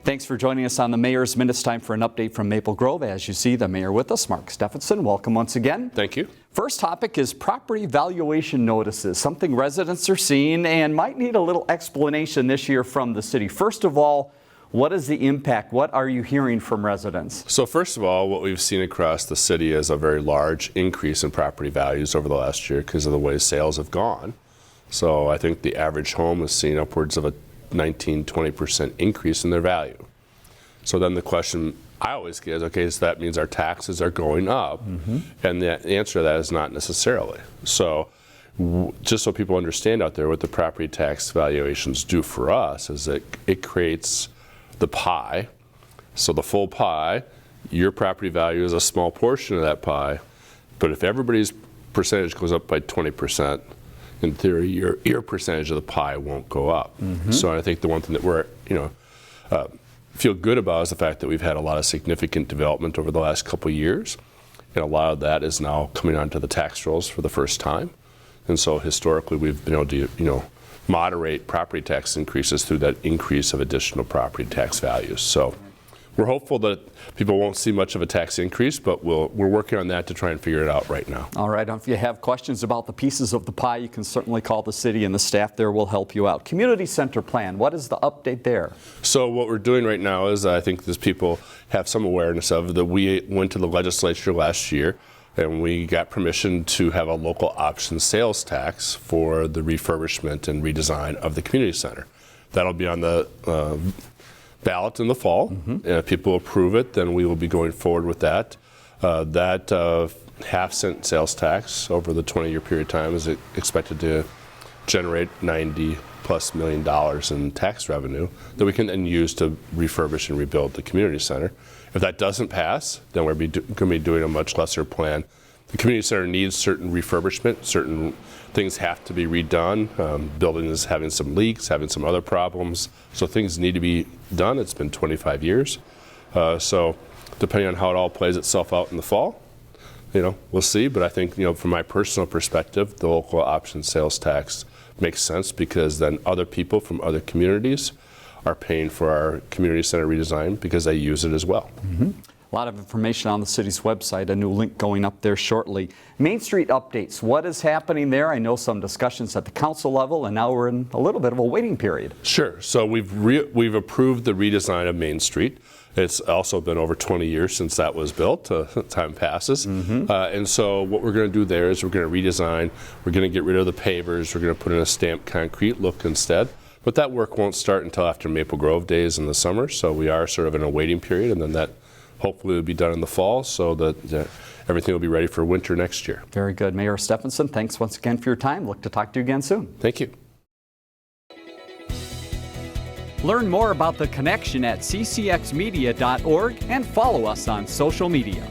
Thanks for joining us on the Mayor's Minute. It's time for an update from Maple Grove. As you see, the mayor with us, Mark Steffensen. Welcome once again. Thank you. First topic is property valuation notices, something residents are seeing and might need a little explanation this year from the city. First of all, what is the impact? What are you hearing from residents? So first of all, what we've seen across the city is a very large increase in property values over the last year because of the way sales have gone. So I think the average home has seen upwards of a 19-20% increase in their value. So then the question I always get is, okay, so that means our taxes are going up, and the answer to that is not necessarily. So just so people understand out there what the property tax valuations do for us is that it creates the pie. So the full pie, your property value is a small portion of that pie, but if everybody's percentage goes up by 20%, in theory, your percentage of the pie won't go up. So I think the one thing that we're, feel good about is the fact that we've had a lot of significant development over the last couple of years, and a lot of that is now coming onto the tax rolls for the first time. And so historically, we've been able to, moderate property tax increases through that increase of additional property tax values. So we're hopeful that people won't see much of a tax increase, but we're working on that to try and figure it out right now. All right, if you have questions about the pieces of the pie, you can certainly call the city, and the staff there will help you out. Community center plan, what is the update there? So what we're doing right now is, I think these people have some awareness of that we went to the legislature last year and we got permission to have a local option sales tax for the refurbishment and redesign of the community center. That'll be on the ballot in the fall, and if people approve it, then we will be going forward with that. That half-cent sales tax over the 20-year period of time is expected to generate $90+ million in tax revenue that we can then use to refurbish and rebuild the community center. If that doesn't pass, then we're going to be doing a much lesser plan. The community center needs certain refurbishment, certain things have to be redone. Building is having some leaks, having some other problems, so things need to be done. It's been 25 years. So depending on how it all plays itself out in the fall, we'll see. But I think, from my personal perspective, the local option sales tax makes sense because then other people from other communities are paying for our community center redesign because they use it as well. A lot of information on the city's website, a new link going up there shortly. Main Street updates, what is happening there? I know some discussions at the council level, and now we're in a little bit of a waiting period. Sure, so we've approved the redesign of Main Street. It's also been over 20 years since that was built. Time passes. And so what we're going to do there is we're going to redesign, we're going to get rid of the pavers, we're going to put in a stamped concrete look instead. But that work won't start until after Maple Grove Days in the summer, so we are sort of in a waiting period, and then that hopefully will be done in the fall so that everything will be ready for winter next year. Very good. Mayor Steffensen, thanks once again for your time. Look to talk to you again soon. Thank you. Learn more about The Connection at ccxmedia.org and follow us on social media.